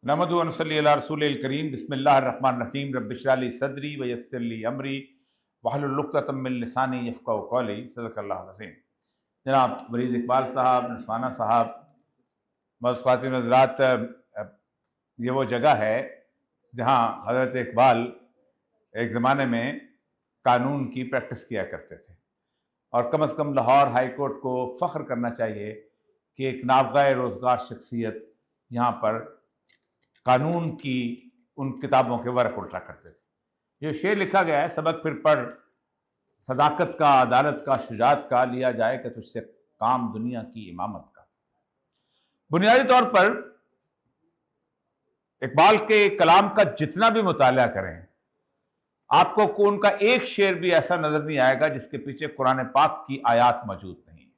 नहमदु व नसल्ली अला रसूलिल करीम बिस्मिल्लाहिर्रहमानिर्रहीम रब्बि इश्रह ली सदरी व यस्सिर ली अमरी वहलुल उक़दतम मिन लिसानी यफ़क़हू क़ौली सदक़ल्लाहुल अज़ीम। जनाब वरीद इकबाल साहब, नसवाना साहब, मौजूद ख़वातीन हज़रात, ये वो जगह है जहाँ हज़रत इकबाल एक ज़माने में कानून की प्रैक्टिस किया करते थे, और कम अज़ कम लाहौर हाई कोर्ट को फ़ख्र करना चाहिए कि एक नाबग़ा रोज़गार शख्सियत यहाँ पर कानून की उन किताबों के वर्क उल्टा करते थे। ये शेर लिखा गया है, सबक फिर पढ़ सदाकत का, अदालत का, शुजाअत का, लिया जाए कि तुझसे काम दुनिया की इमामत का। बुनियादी तौर पर इकबाल के कलाम का जितना भी मुताला करें, आपको उनका एक शेर भी ऐसा नजर नहीं आएगा जिसके पीछे कुरान पाक की आयत मौजूद नहीं है,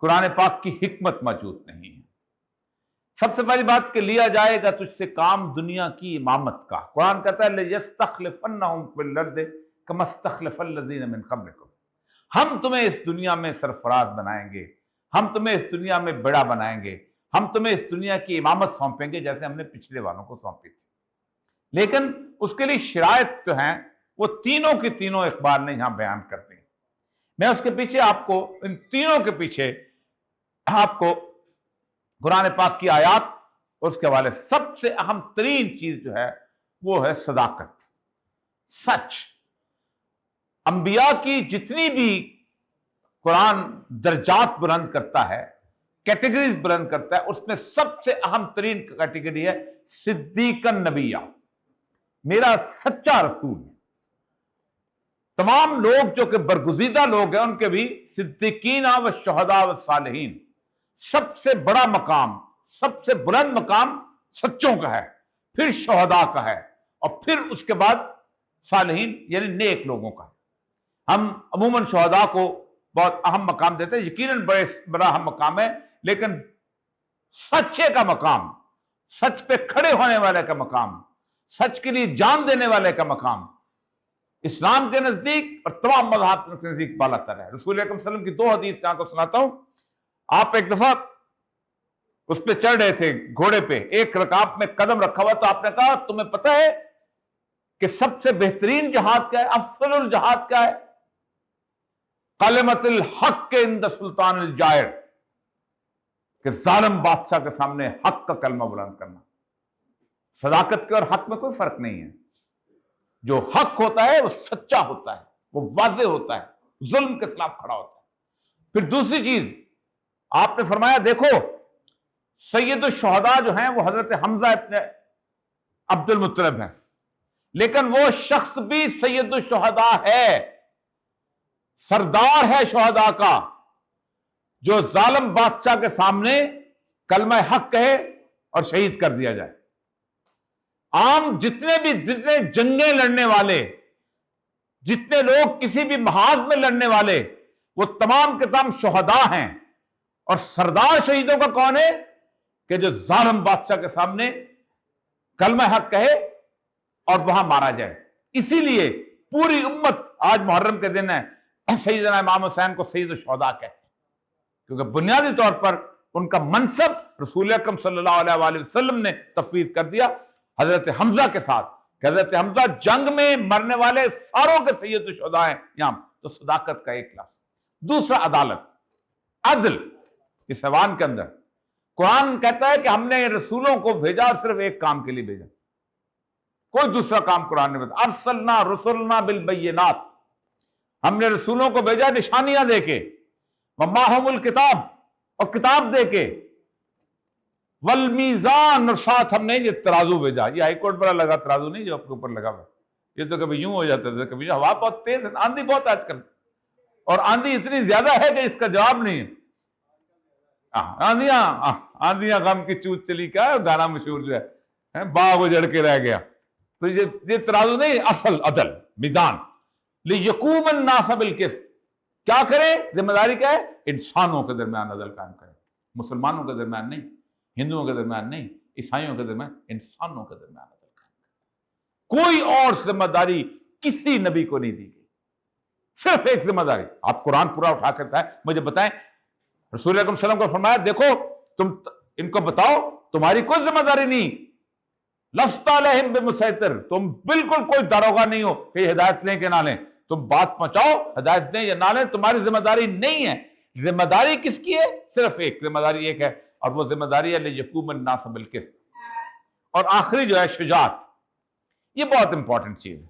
कुरान पाक की हिकमत मौजूद नहीं है। सबसे पहली बात कि लिया जाएगा तुझसे काम दुनिया की इमामत का। कुरान कहता है लयस्तखलिफन्नहुम फिल अर्दि कमस्तखलफल्लज़ीन मिन क़ब्लिकुम, हम तुम्हें इस दुनिया में सरफराज बनाएंगे, हम तुम्हें इस दुनिया में बड़ा बनाएंगे, हम तुम्हें इस दुनिया की इमामत सौंपेंगे जैसे हमने पिछले वालों को सौंपी थी। लेकिन उसके लिए शराइत जो हैं वो तीनों की तीनों इकबाल ने यहां बयान कर दी। मैं उसके पीछे आपको, इन तीनों के पीछे आपको कुरान पाक की आयत और उसके हवाले सबसे अहम तरीन चीज जो है वो है सदाकत, सच। अंबिया की जितनी भी कुरान दर्जात बुलंद करता है, कैटेगरीज बुलंद करता है, उसमें सबसे अहम तरीन कैटेगरी है सिद्दीकन नबिया, मेरा सच्चा रसूल। तमाम लोग जो कि बरगुज़ीदा लोग हैं उनके भी सिद्दीकीना व शुहदा व सालिहीन, सबसे बड़ा मकाम, सबसे बुलंद मकाम सच्चों का है, फिर शुहदा का है, और फिर उसके बाद सालिहीन यानी नेक लोगों का है। हम अमूमन शुहदा को बहुत अहम मकाम देते हैं, यकीनन बड़ा अहम मकाम है, लेकिन सच्चे का मकाम, सच पे खड़े होने वाले का मकाम, सच के लिए जान देने वाले का मकाम इस्लाम के नजदीक और तमाम मज़हब के नजदीक बालातर है। रसूल अकरम सल्लल्लाहु अलैहि वसल्लम की दो हदीस आपको सुनाता हूं। आप एक दफा उस पे चढ़ रहे थे घोड़े पे, एक रकाब में कदम रखा हुआ, तो आपने कहा तुम्हें पता है कि सबसे बेहतरीन जहाद क्या है, अफजलुल जहाद क्या है? कलिमतुल हक के इंद सुल्तानुल जायर, कि जालिम बादशाह के सामने हक का कलमा बुलंद करना। सदाकत के और हक में कोई फर्क नहीं है। जो हक होता है वो सच्चा होता है, वो वाज़ेह होता है, जुल्म के खिलाफ खड़ा होता है। फिर दूसरी चीज आपने फरमाया, देखो सैयदुल शुहदा जो हैं वो हजरत हमजा इब्न अब्दुल मुत्तलिब हैं, लेकिन वो शख्स भी सैयदुल शुहदा है, सरदार है शुहदा का, जो जालिम बादशाह के सामने कलमा हक कहे और शहीद कर दिया जाए। आम जितने जंगें लड़ने वाले, जितने लोग किसी भी महाज में लड़ने वाले, वो तमाम के तमाम शुहदा हैं। और सरदार शहीदों का कौन है? कि जो जालिम बादशाह के सामने कलमा हक कहे और वहां मारा जाए। इसीलिए पूरी उम्मत आज मुहर्रम के दिन है सैयदना इमाम हुसैन को सैयद शुहदा कहते हैं, क्योंकि बुनियादी तौर पर उनका मनसब रसूल अकरम सल्लल्लाहु अलैहि वसल्लम ने तफवीज कर दिया हजरत हमजा के साथ, कि हजरत हमजा जंग में मरने वाले सारों के सैयद शुहदा हैं। यहां तो सदाकत का एक लफ्ज। दूसरा अदालत, अदल। इस सवान के अंदर कुरान कहता है कि हमने रसूलों को भेजा और सिर्फ एक काम के लिए भेजा, कोई दूसरा काम कुरान ने बताया। अरसलना रसुलना बिल बय्यिनात, हमने रसूलों को भेजा निशानियां देके, वमाहुमुल किताब, और किताब देके, वल मीजान, और साथ हमने ये तराजू भेजा। ये हाईकोर्ट पर लगा तराजू नहीं जो आपके ऊपर लगा हुआ, ये तो कभी यूं हो जाता था, कभी हवा बहुत तेज है, आंधी बहुत आजकल, और आंधी इतनी ज्यादा है कि इसका जवाब नहीं है। आंधियां गम की चूत चली का गाना मशहूर जो है, बाग उजड़ के रह गया। तो ये तराजू नहीं, असल अदल मीजान। लियकूमन नास बिल किस्त, क्या करें? जिम्मेदारी क्या है? इंसानों के दरमियान अदल कायम करें, मुसलमानों के दरमियान नहीं, हिंदुओं के दरमियान नहीं, ईसाइयों के दरमियान, इंसानों के दरमियान अदल कायम करें। कोई और जिम्मेदारी किसी नबी को नहीं दी गई, सिर्फ एक जिम्मेदारी। आप कुरान पूरा उठा करता है, मुझे बताएं, रसूल अकरम सल्लल्लाहु अलैहि वसल्लम को फरमाया देखो तुम इनको बताओ तुम्हारी कोई जिम्मेदारी नहीं لست علیہم بمسیطر، تم بالکل کوئی داروغہ نہیں ہو کہ ہدایت لیں کہ نہ لیں، تم بات پہنچاؤ، ہدایت دیں یا نہ لیں تمہاری ذمہ داری نہیں ہے۔ ذمہ داری کس کی ہے؟ صرف ایک ذمہ داری ایک ہے، اور وہ ذمہ داری ہے لیکوم الناس بالقسط۔ اور آخری جو ہے شجاعت، یہ بہت امپورٹنٹ چیز ہے،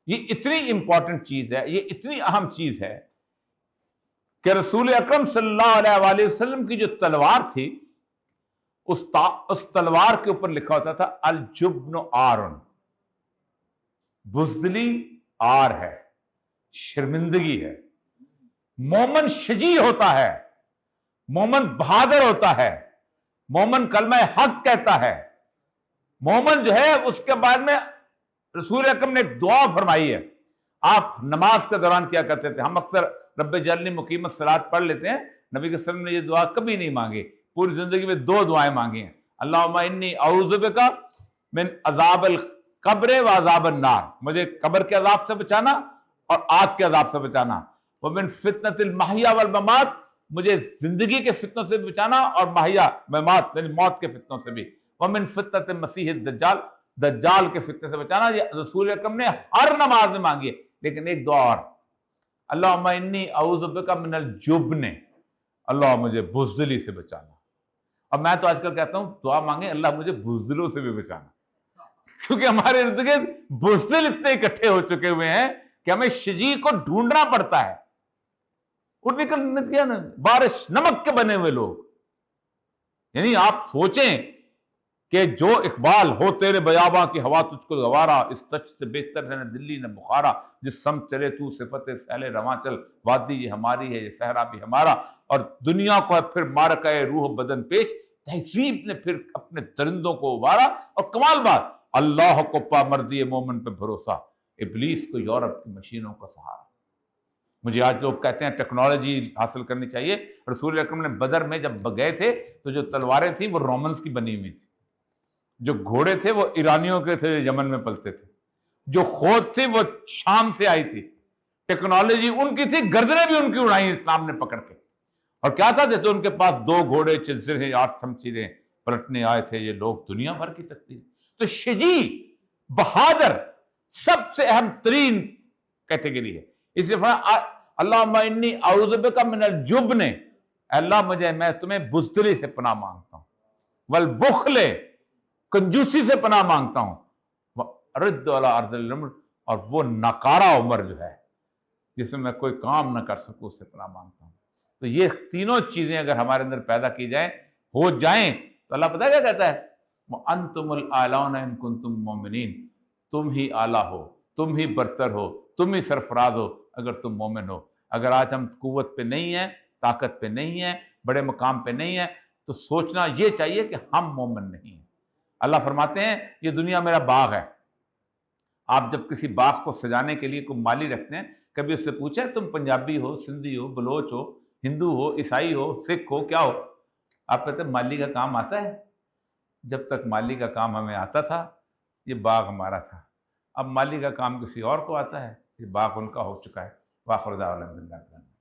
یہ اتنی امپورٹنٹ چیز ہے، یہ اتنی اہم چیز ہے کہ رسول اکرم صلی اللہ علیہ وآلہ وسلم کی جو تلوار تھی، اس تلوار کے اوپر لکھا ہوتا تھا الجبن آرن، بزدلی آر ہے، شرمندگی ہے۔ مومن شجیع ہوتا ہے، مومن بہادر ہوتا ہے، مومن کلمہ حق کہتا ہے، مومن جو ہے اس کے بعد میں رسول اکرم نے ایک دعا فرمائی ہے، آپ نماز کے دوران کیا کرتے تھے۔ ہم اکثر رب اجعلنی مقیم الصلاۃ پڑھ لیتے ہیں، نبی کے وسلم نے یہ دعا کبھی نہیں مانگی، پوری زندگی میں 2 دعائیں مانگی ہیں، اللہم انی اعوذ بک من عذاب القبر و عذاب النار، مجھے قبر کے عذاب سے بچانا اور آگ کے عذاب سے بچانا، ومن فتنۃ المحیا والممات، مجھے زندگی کے فتنوں سے بچانا اور محیا ممات یعنی موت کے فتنوں سے بھی، ومن فتنۃ المسیح الدجال، دجال کے فتنے سے بچانا۔ یہ رسول اکرم نے ہر نماز میں مانگی ہے۔ لیکن ایک دعا اور، اللہم انی اعوذ بک من الجبن، اللہ مجھے بزدلی سے بچانا۔ اب میں تو آج کل کہتا ہوں دعا مانگیں اللہ مجھے بزدلوں سے بھی بچانا، کیونکہ ہمارے ارد گرد بزدل اتنے اکٹھے ہو چکے ہوئے ہیں کہ ہمیں شجیع کو ڈھونڈنا پڑتا ہے۔ اور کیا نا بارش نمک کے بنے ہوئے لوگ، یعنی آپ سوچیں کہ جو اقبال ہو تیرے بیاباں کی ہوا تجھ کو گوارا، اس تچ سے بہتر ہے نہ دلی نہ بخارا، جس سمت چلے تو صفت سہل رواں چل، وادی یہ ہماری ہے یہ صحرا بھی ہمارا، اور دنیا کو ہے پھر مارکہ روح بدن پیش، تہذیب نے پھر اپنے درندوں کو ابارا، اور کمال بات اللہ کو پا مردی مومن پہ بھروسہ، ابلیس کو یورپ کی مشینوں کا سہارا۔ مجھے آج لوگ کہتے ہیں ٹیکنالوجی حاصل کرنی چاہیے، رسول اکرم نے بدر میں جب گئے تھے تو جو تلواریں تھیں وہ رومنز کی بنی ہوئی تھی، جو گھوڑے تھے وہ ایرانیوں کے تھے یمن میں پلتے تھے، جو خود تھی وہ شام سے آئی تھی، ٹیکنالوجی ان کی تھی، گردنیں بھی ان کی اڑائی اسلام نے پکڑ کے۔ اور کیا تھا؟ جیسے ان کے پاس 2 گھوڑے چلسریں 8 شمشیریں پلٹنے آئے تھے یہ لوگ دنیا بھر کی تقدیر۔ تو شجیع بہادر سب سے اہم ترین کیٹیگری ہے، اس لیے اللہم انی اعوذ بک من الجبن، اللہ میں تمہیں بزدلی سے پناہ مانگتا ہوں، والبخل کنجوسی سے پناہ مانگتا ہوں، رد علی ارض العمر، اور وہ ناکارہ عمر جو ہے جس میں میں کوئی کام نہ کر سکوں اس سے پناہ مانگتا ہوں۔ تو یہ تینوں چیزیں اگر ہمارے اندر پیدا کی جائیں، ہو جائیں، تو اللہ پتہ کیا کہتا ہے؟ وَأَنْتُمُ الْأَعْلَوْنَ إِن كُنتُم مُؤْمِنِينَ، تم ہی اعلیٰ ہو، تم ہی برتر ہو، تم ہی سرفراز ہو اگر تم مومن ہو۔ اگر آج ہم قوت پہ نہیں ہیں، طاقت پہ نہیں ہیں، بڑے مقام پہ نہیں ہیں، تو سوچنا یہ چاہیے کہ ہم مومن نہیں ہیں۔ اللہ فرماتے ہیں یہ دنیا میرا باغ ہے۔ آپ جب کسی باغ کو سجانے کے لیے کوئی مالی رکھتے ہیں، کبھی اس سے پوچھیں تم پنجابی ہو، سندھی ہو، بلوچ ہو، ہندو ہو، عیسائی ہو، سکھ ہو، کیا ہو؟ آپ کہتے ہیں مالی کا کام آتا ہے۔ جب تک مالی کا کام ہمیں آتا تھا یہ باغ ہمارا تھا، اب مالی کا کام کسی اور کو آتا ہے، یہ باغ ان کا ہو چکا ہے۔ وآخر دعوانا الحمدللہ۔